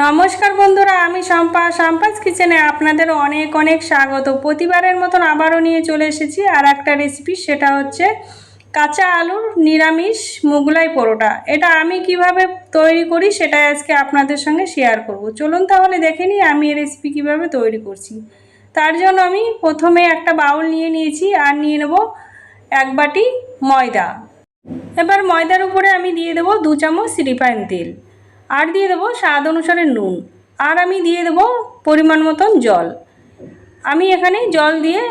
নমস্কার বন্ধুরা, আমি সম্পাস কিচেনে আপনাদের অনেক অনেক স্বাগত। প্রতিবারের মতন আবারও নিয়ে চলে এসেছি আর একটা রেসিপি, সেটা হচ্ছে কাঁচা আলুর নিরামিষ মোগলাই পরোটা। এটা আমি কিভাবে তৈরি করি সেটাই আজকে আপনাদের সঙ্গে শেয়ার করব। চলুন তাহলে দেখে নিই আমি এই রেসিপি কিভাবে তৈরি করছি। তার জন্য আমি প্রথমে একটা বাউল নিয়ে নিয়েছি আর নিয়ে নেব 1 বাটি ময়দা। এবার ময়দার উপরে আমি দিয়ে দেবো 2 চামচ রিফাইন তেল, আর দিয়ে দেবো স্বাদ অনুসারে নুন, আর আমি দিয়ে দেবো পরিমাণ মতন জল। আমি এখানে জল দিয়ে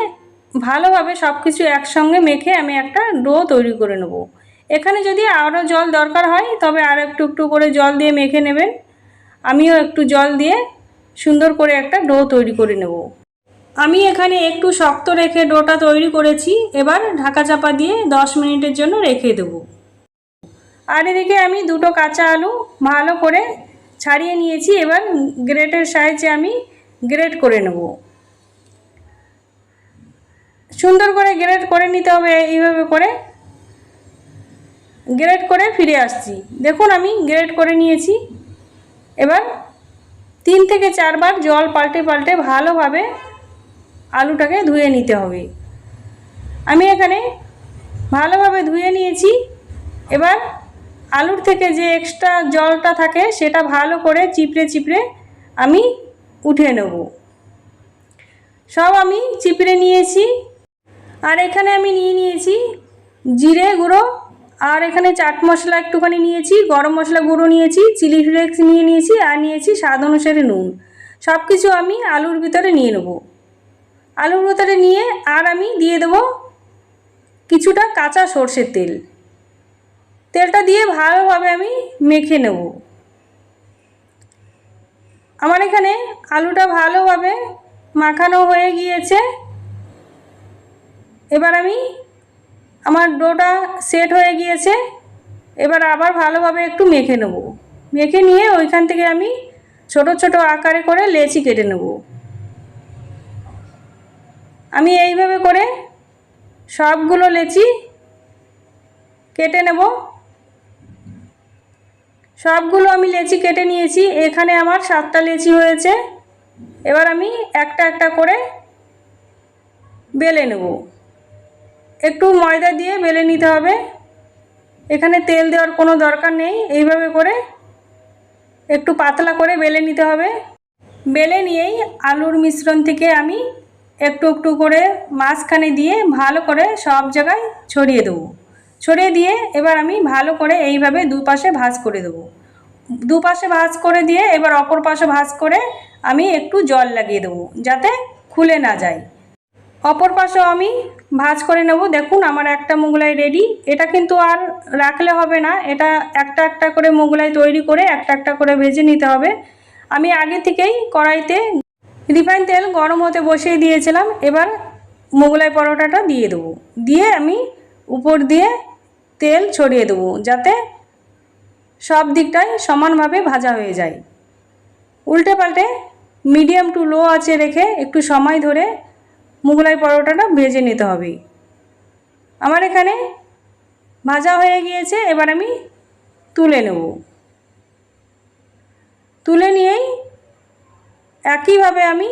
ভালোভাবে সব কিছু একসঙ্গে মেখে আমি একটা ডো তৈরি করে নেব। এখানে যদি আরও জল দরকার হয় তবে আর একটু একটু করে জল দিয়ে মেখে নেবেন। আমিও একটু জল দিয়ে সুন্দর করে একটা ডো তৈরি করে নেব। আমি এখানে একটু শক্ত রেখে ডোটা তৈরি করেছি। এবার ঢাকা চাপা দিয়ে 10 মিনিটের জন্য রেখে দেব। আর এদিকে আমি 2টো কাঁচা আলু ভালো করে ছাড়িয়ে নিয়েছি। এবার গ্রেটের সাহায্যে আমি গ্রেট করে নেব। সুন্দর করে গ্রেট করে নিতে হবে। এইভাবে করে গ্রেট করে ফিরে আসছি। দেখুন আমি গ্রেট করে নিয়েছি। এবার 3 থেকে 4 বার জল পাল্টে পাল্টে ভালোভাবে আলুটাকে ধুয়ে নিতে হবে। আমি এখানে ভালোভাবে ধুয়ে নিয়েছি। এবার আলুর থেকে যে এক্সট্রা জলটা থাকে সেটা ভালো করে চিপড়ে চিপড়ে আমি উঠিয়ে নেব। সব আমি চিপড়ে নিয়েছি। আর এখানে আমি নিয়ে নিয়েছি জিরে গুঁড়ো, আর এখানে চাট মশলা একটুখানি নিয়েছি, গরম মশলা গুঁড়ো নিয়েছি, চিলি ফ্লেক্স নিয়ে নিয়েছি, আর নিয়েছি স্বাদ অনুসারে নুন। সব কিছু আমি আলুর ভিতরে নিয়ে নেব। আলুর ভিতরে নিয়ে আর আমি দিয়ে দেব কিছুটা কাঁচা সর্ষের তেল। তেলটা দিয়ে ভালোভাবে আমি মেখে নেব। আমার এখানে আলুটা ভালোভাবে মাখানো হয়ে গিয়েছে। এবার আমার ডোটা সেট হয়ে গিয়েছে। এবার আবার ভালোভাবে একটু মেখে নেব। মেখে নিয়ে ওইখান থেকে আমি ছোট ছোট আকারে করে লেচি কেটে নেব। আমি এইভাবে করে সবগুলো লেচি কেটে নেব। সবগুলো আমি লেচি কেটে নিয়েছি। এখানে আমার 7টা লেচি হয়েছে। এবার আমি একটা একটা করে বেলে নেব। একটু ময়দা দিয়ে বেলে নিতে হবে। এখানে তেল দেওয়ার কোনো দরকার নেই। এইভাবে করে একটু পাতলা করে বেলে নিতে হবে। বেলে নিয়েই আলুর মিশ্রণ থেকে আমি একটু একটু করে মাঝখানে দিয়ে ভালো করে সব জায়গায় ছড়িয়ে দেবো। ছড়িয়ে দিয়ে এবার আমি ভালো করে এইভাবে দুপাশে ভাঁজ করে দেবো। দুপাশে ভাঁজ করে দিয়ে এবার অপর পাশে ভাঁজ করে আমি একটু জল লাগিয়ে দেবো যাতে খুলে না যায়। অপর পাশেও আমি ভাঁজ করে নেব। দেখুন আমার একটা মোগলাই রেডি। এটা কিন্তু আর রাখলে হবে না, এটা একটা একটা করে মোগলাই তৈরি করে একটা একটা করে ভেজে নিতে হবে। আমি আগে থেকেই কড়াইতে রিফাইন তেল গরম হতে বসিয়ে দিয়েছিলাম। এবার মোগলাই পরোটাটা দিয়ে দেবো। দিয়ে আমি উপর দিয়ে তেল ছড়িয়ে দেবো যাতে সব দিকটাই সমানভাবে ভাজা হয়ে যায়। উল্টে পাল্টে মিডিয়াম টু লো আঁচে রেখে একটু সময় ধরে মোগলাই পরোটাটা ভেজে নিতে হবে। আমার এখানে ভাজা হয়ে গিয়েছে। এবার আমি তুলে নেব। তুলে নিয়েই একইভাবে আমি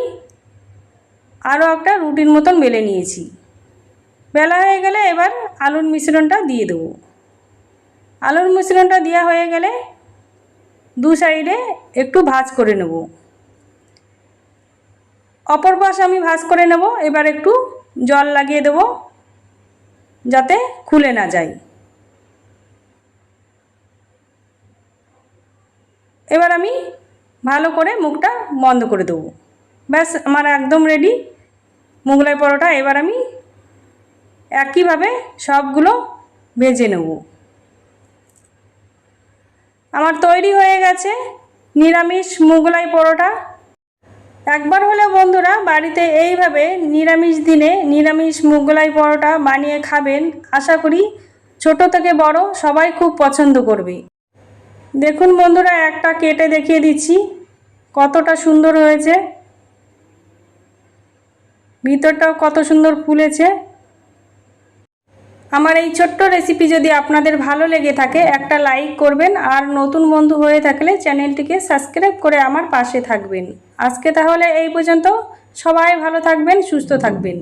আরও একটা রুটির মতন বেলে নিয়েছি। বেলা হয়ে গেলে এবার আলুর মিশ্রণটা দিয়ে দেবো। আলুর মিশ্রণটা দেওয়া হয়ে গেলে দু সাইডে একটু ভাঁজ করে নেব। অপর পাশ আমি ভাঁজ করে নেব। এবার একটু জল লাগিয়ে দেব যাতে খুলে না যায়। এবার আমি ভালো করে মুখটা বন্ধ করে দেবো। ব্যাস আমার একদম রেডি মোগলাই পরোটা। এবার আমি একইভাবে সবগুলো ভেজে নেব। আমার তৈরি হয়ে গেছে নিরামিষ মোগলাই পরোটা। একবার হলে বন্ধুরা বাড়িতে এইভাবে নিরামিষ দিনে নিরামিষ মোগলাই পরোটা বানিয়ে খাবেন। আশা করি ছোট থেকে বড় সবাই খুব পছন্দ করবে। দেখুন বন্ধুরা, একটা কেটে দেখিয়ে দিচ্ছি কতটা সুন্দর হয়েছে। ভিতরটাও কত সুন্দর ফুলেছে। আমার এই ছোট্ট রেসিপি যদি আপনাদের ভালো লেগে থাকে একটা লাইক করবেন, আর নতুন বন্ধু হয়ে থাকলে চ্যানেলটিকে সাবস্ক্রাইব করে আমার পাশে থাকবেন। আজকে তাহলে এই পর্যন্ত। সবাই ভালো থাকবেন, সুস্থ থাকবেন।